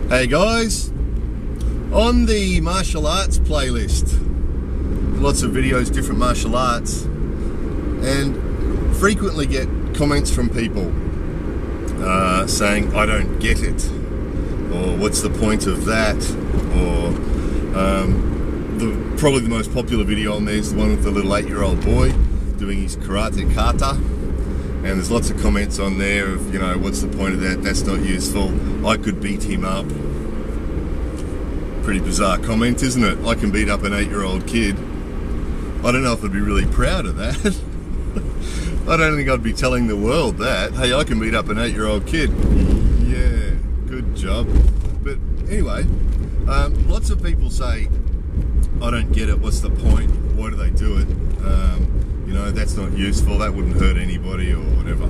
Hey guys, on the martial arts playlist, lots of videos, different martial arts, and frequently get comments from people saying I don't get it, or what's the point of that, or probably the most popular video on there is the one with the little 8-year-old boy doing his karate kata. And there's lots of comments on there of, you know, what's the point of that? That's not useful. I could beat him up. Pretty bizarre comment, isn't it? I can beat up an 8-year-old kid. I don't know if I'd be really proud of that. I don't think I'd be telling the world that. Hey, I can beat up an 8-year-old kid. Yeah, good job. But anyway, lots of people say, I don't get it. What's the point? Why do they do it? You know, that's not useful, that wouldn't hurt anybody, or whatever.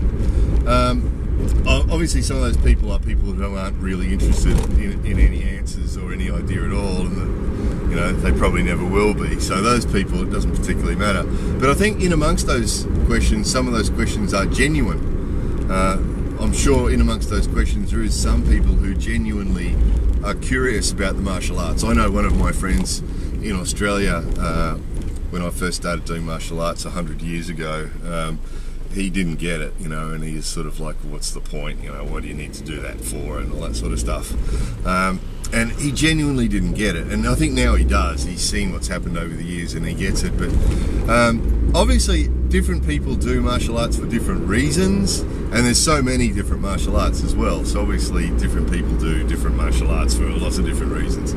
Obviously some of those people are people who aren't really interested in any answers or any idea at all, and you know, they probably never will be. So those people, it doesn't particularly matter. But I think in amongst those questions, some of those questions are genuine. I'm sure in amongst those questions there is some people who genuinely are curious about the martial arts. I know one of my friends in Australia, when I first started doing martial arts 100 years ago, he didn't get it, you know, and he's sort of like, what's the point, you know, what do you need to do that for, and all that sort of stuff. And he genuinely didn't get it, and I think now he does. He's seen what's happened over the years and he gets it. But obviously different people do martial arts for different reasons, and there's so many different martial arts as well, so obviously different people do different martial arts for lots of different reasons.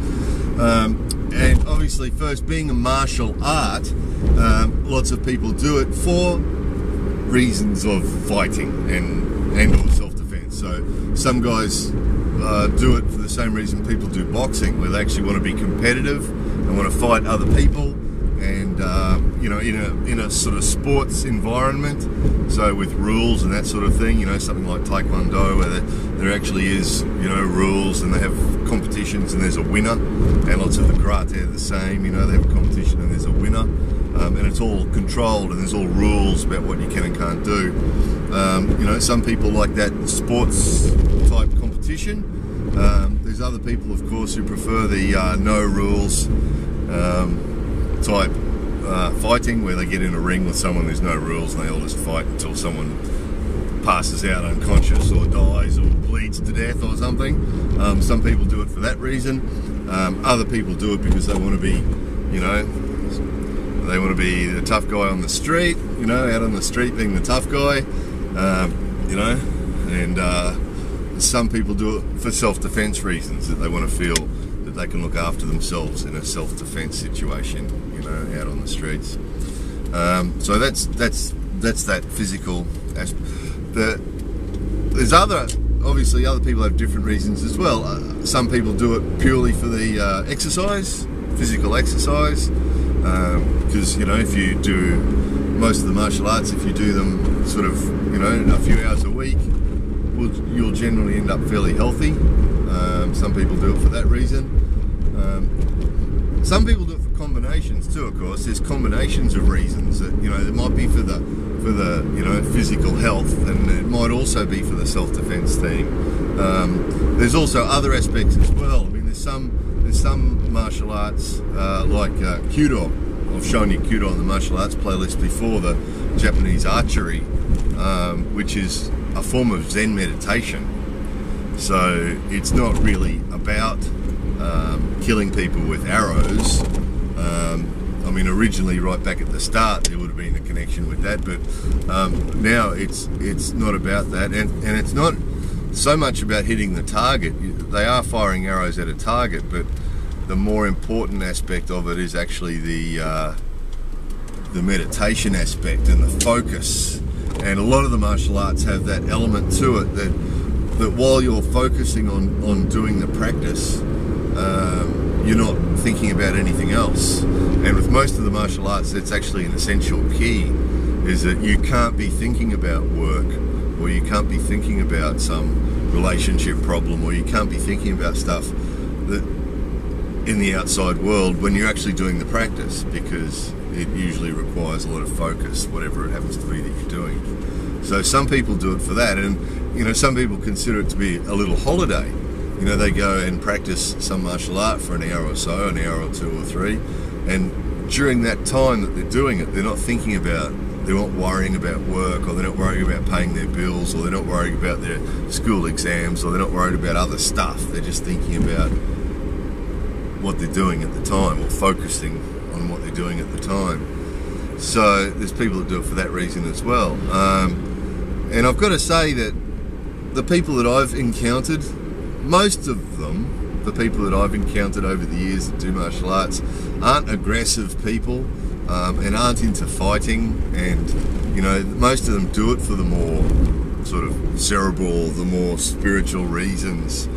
And obviously, first, being a martial art, lots of people do it for reasons of fighting and or self-defense. So some guys do it for the same reason people do boxing, where they actually want to be competitive and want to fight other people, and you know, in a sort of sports environment, so with rules and that sort of thing. You know, something like Taekwondo, where there actually is, you know, rules, and they have competitions and there's a winner. And lots of the karate are the same. You know, they have a competition and there's a winner, and it's all controlled and there's all rules about what you can and can't do. You know, some people like that sports type competition. There's other people, of course, who prefer the no rules type fighting, where they get in a ring with someone, there's no rules, and they all just fight until someone passes out unconscious or dies or bleeds to death or something. Some people do it for that reason. Other people do it because they want to be, you know, they want to be the tough guy on the street, you know, out on the street being the tough guy, you know, and some people do it for self-defense reasons, that they want to feel that they can look after themselves in a self-defense situation, you know, out on the streets. So that's that physical aspect. There's obviously other people have different reasons as well. Some people do it purely for the exercise, physical exercise, because, you know, if you do most of the martial arts, if you do them sort of, you know, a few hours a week, you'll generally end up fairly healthy. Some people do it for that reason. Some people do it for combinations too, of course. There's combinations of reasons that, you know, it might be for the you know, physical health, and it might also be for the self-defense thing. There's also other aspects as well. I mean, there's some martial arts like Kudo. I've shown you Kudo on the martial arts playlist before, the Japanese archery, which is a form of Zen meditation. So it's not really about killing people with arrows. I mean, originally, right back at the start, there would have been a connection with that, but now it's not about that, and it's not so much about hitting the target. They are firing arrows at a target, but the more important aspect of it is actually the meditation aspect and the focus. And a lot of the martial arts have that element to it, that while you're focusing on doing the practice, you're not thinking about anything else. And with most of the martial arts, that's actually an essential key, is that you can't be thinking about work, or you can't be thinking about some relationship problem, or you can't be thinking about stuff that in the outside world when you're actually doing the practice, because it usually requires a lot of focus, whatever it happens to be that you're doing. So some people do it for that, and you know, some people consider it to be a little holiday. you know, they go and practice some martial art for an hour or so, an hour or two or three, and during that time that they're doing it, they're not thinking about, they're not worrying about work, or they're not worrying about paying their bills, or they're not worrying about their school exams, or they're not worried about other stuff. They're just thinking about what they're doing at the time, or focusing on what they're doing at the time. So there's people that do it for that reason as well. And I've got to say that the people that I've encountered, most of them, the people that I've encountered over the years that do martial arts, aren't aggressive people, and aren't into fighting, and you know, most of them do it for the more sort of cerebral, the more spiritual reasons,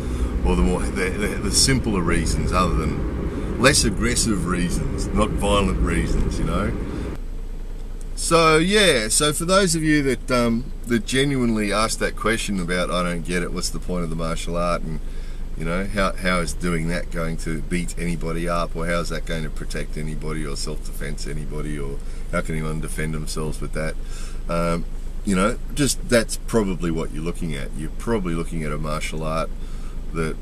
or the simpler reasons, other than less aggressive reasons, not violent reasons, you know. So yeah, so for those of you that that genuinely ask that question about, I don't get it, what's the point of the martial art, and you know, how is doing that going to beat anybody up, or how is that going to protect anybody, or self-defense anybody, or how can anyone defend themselves with that? You know, just that's probably what you're looking at. You're probably looking at a martial art that,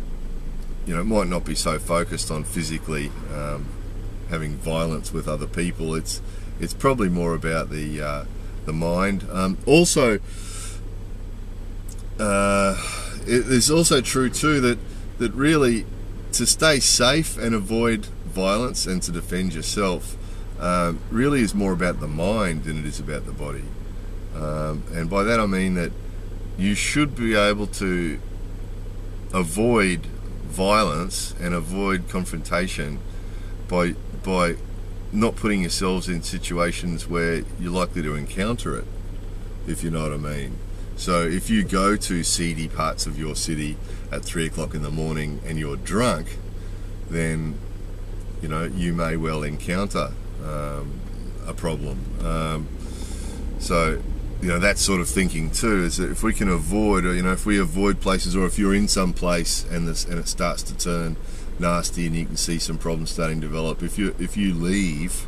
you know, might not be so focused on physically having violence with other people. It's probably more about the mind. Also, it's also true too that really, to stay safe and avoid violence and to defend yourself really is more about the mind than it is about the body. And by that I mean that you should be able to avoid violence and avoid confrontation by not putting yourselves in situations where you're likely to encounter it, if you know what I mean. So if you go to seedy parts of your city at 3 o'clock in the morning and you're drunk, then you know, you may well encounter a problem. So you know, that sort of thinking too is that if we can avoid, or you know, if we avoid places, or if you're in some place and it starts to turn nasty and you can see some problems starting to develop, if you leave,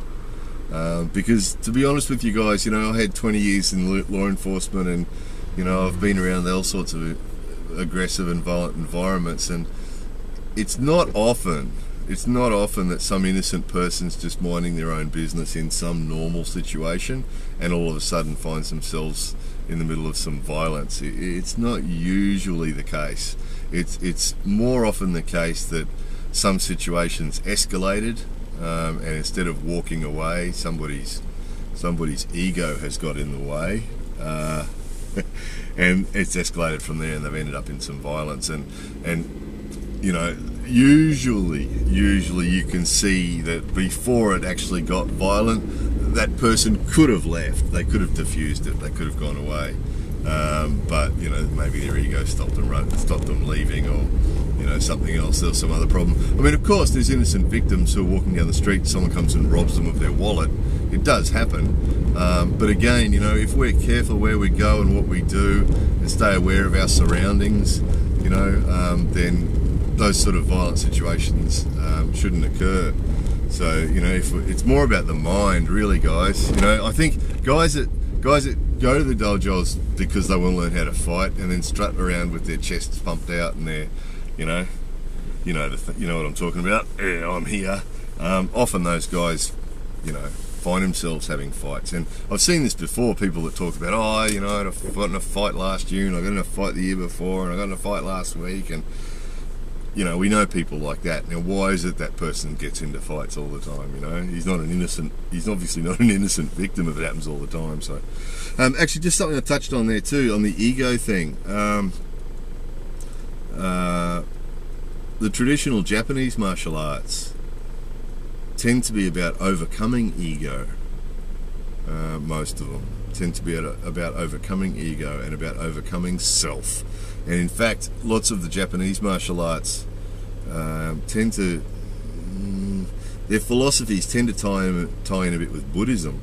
because to be honest with you guys, you know, I had 20 years in law enforcement, and you know, I've been around all sorts of aggressive and violent environments, and it's not often that some innocent person's just minding their own business in some normal situation and all of a sudden finds themselves in the middle of some violence. It's not usually the case. It's more often the case that some situations escalated, and instead of walking away, somebody's ego has got in the way, and it's escalated from there, and they've ended up in some violence. And you know, usually you can see that before it actually got violent, that person could have left, they could have diffused it, they could have gone away, but you know, maybe their ego stopped them leaving, or you know, something else, there was some other problem. I mean, of course there's innocent victims who are walking down the street, someone comes and robs them of their wallet. It does happen, but again, you know, if we're careful where we go and what we do and stay aware of our surroundings, you know, then those sort of violent situations shouldn't occur. So you know, it's more about the mind, really, guys. You know, I think guys that go to the dojos because they want to learn how to fight, and then strut around with their chests pumped out and their, you know what I'm talking about. Yeah, I'm here. Often those guys, you know, find themselves having fights, and I've seen this before. People that talk about, oh, you know, I got in a fight last year, and I got in a fight the year before, and I got in a fight last week, and you know, we know people like that. Now, why is it that person gets into fights all the time? You know, he's obviously not an innocent victim if it happens all the time. So, actually, just something I touched on there too, on the ego thing. The traditional Japanese martial arts tend to be about overcoming ego. Most of them tend to be about overcoming ego and about overcoming self. And in fact, lots of the Japanese martial arts tend to, their philosophies tend to tie in a bit with Buddhism,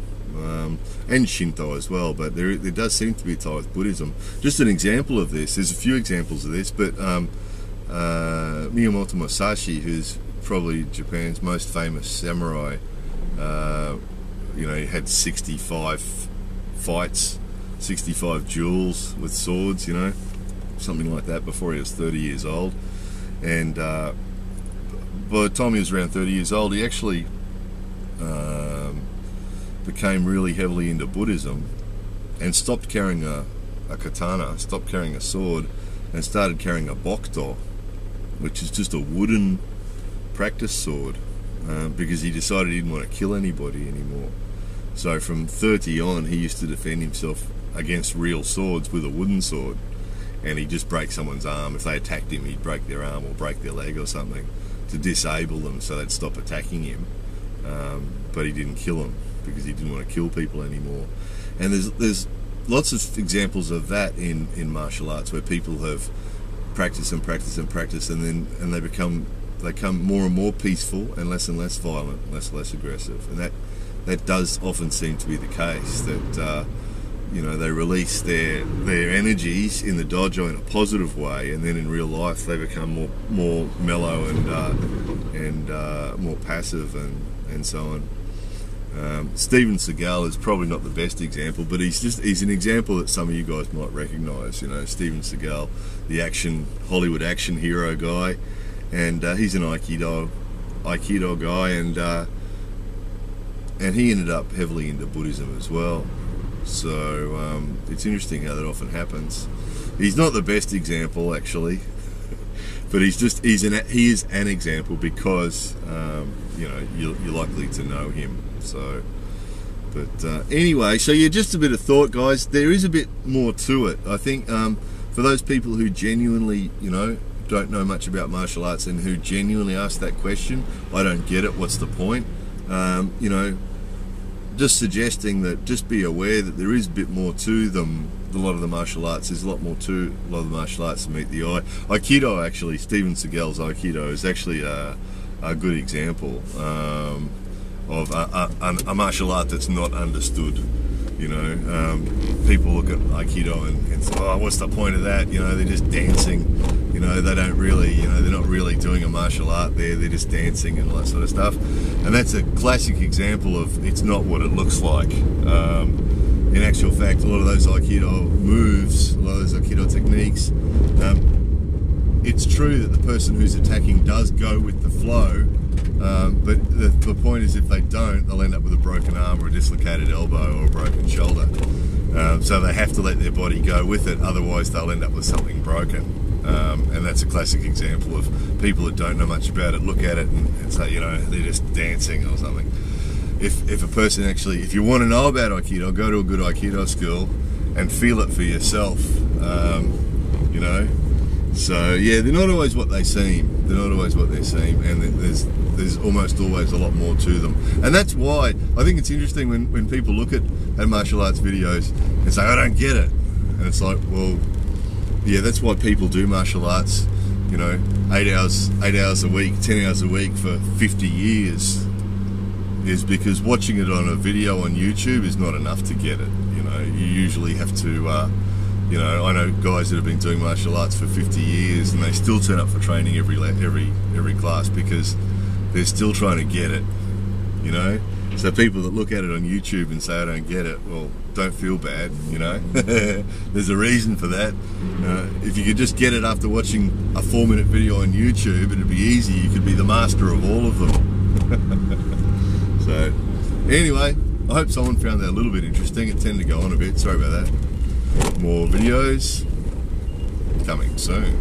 and Shinto as well, but there does seem to be a tie with Buddhism. Just an example of this, there's a few examples of this, but Miyamoto Musashi, who's probably Japan's most famous samurai, you know, he had 65 fights, 65 duels with swords, you know, something like that, before he was 30 years old. And by the time he was around 30 years old, he actually became really heavily into Buddhism and stopped carrying a katana, stopped carrying a sword, and started carrying a bokdo, which is just a wooden practice sword, because he decided he didn't want to kill anybody anymore. So from 30 on, he used to defend himself against real swords with a wooden sword, and he'd just break someone's arm. If they attacked him, he'd break their arm or break their leg or something to disable them so they'd stop attacking him. But he didn't kill them because he didn't want to kill people anymore. And there's lots of examples of that in martial arts, where people have practiced and practiced and practiced, and they become more and more peaceful and less violent, less aggressive. And that does often seem to be the case, that they release their energies in the dojo in a positive way, and then in real life they become more mellow and more passive and so on. Steven Seagal is probably not the best example, but he's an example that some of you guys might recognise. Steven Seagal, the Hollywood action hero guy, and he's an Aikido guy, and he ended up heavily into Buddhism as well. So it's interesting how that often happens. He's not the best example, actually, but he is an example because you're likely to know him. So, but anyway, so yeah, just a bit of thought, guys. There is a bit more to it. I think for those people who genuinely, don't know much about martial arts and who genuinely ask that question, I don't get it. What's the point? Just suggesting that, just be aware that there is a bit more to them. A lot of the martial arts, there's a lot more to a lot of the martial arts to meet the eye. Aikido, actually, Steven Seagal's Aikido is actually a good example of a martial art that's not understood. People look at Aikido and say, oh, what's the point of that? They're just dancing. They don't really, they're not really doing a martial art there. They're just dancing and all that sort of stuff. And that's a classic example of it's not what it looks like. In actual fact, a lot of those Aikido moves, a lot of those Aikido techniques, it's true that the person who's attacking does go with the flow, but the point is, if they don't, they'll end up with a broken arm or a dislocated elbow or a broken shoulder. So they have to let their body go with it, otherwise they'll end up with something broken. And that's a classic example of people that don't know much about it look at it and say, they're just dancing or something. If a person actually, if you want to know about Aikido, go to a good Aikido school and feel it for yourself. So yeah, they're not always what they seem. They're not always what they seem, and there's almost always a lot more to them. And that's why I think it's interesting when people look at martial arts videos and say, I don't get it. And it's like, well, yeah, that's why people do martial arts, 8 hours a week, 10 hours a week for 50 years, is because watching it on a video on YouTube is not enough to get it. You usually have to, I know guys that have been doing martial arts for 50 years and they still turn up for training every class because they're still trying to get it, So people that look at it on YouTube and say, I don't get it, well, don't feel bad, There's a reason for that. If you could just get it after watching a 4-minute video on YouTube, it'd be easy. You could be the master of all of them. So, anyway, I hope someone found that a little bit interesting. It tended to go on a bit. Sorry about that. More videos coming soon.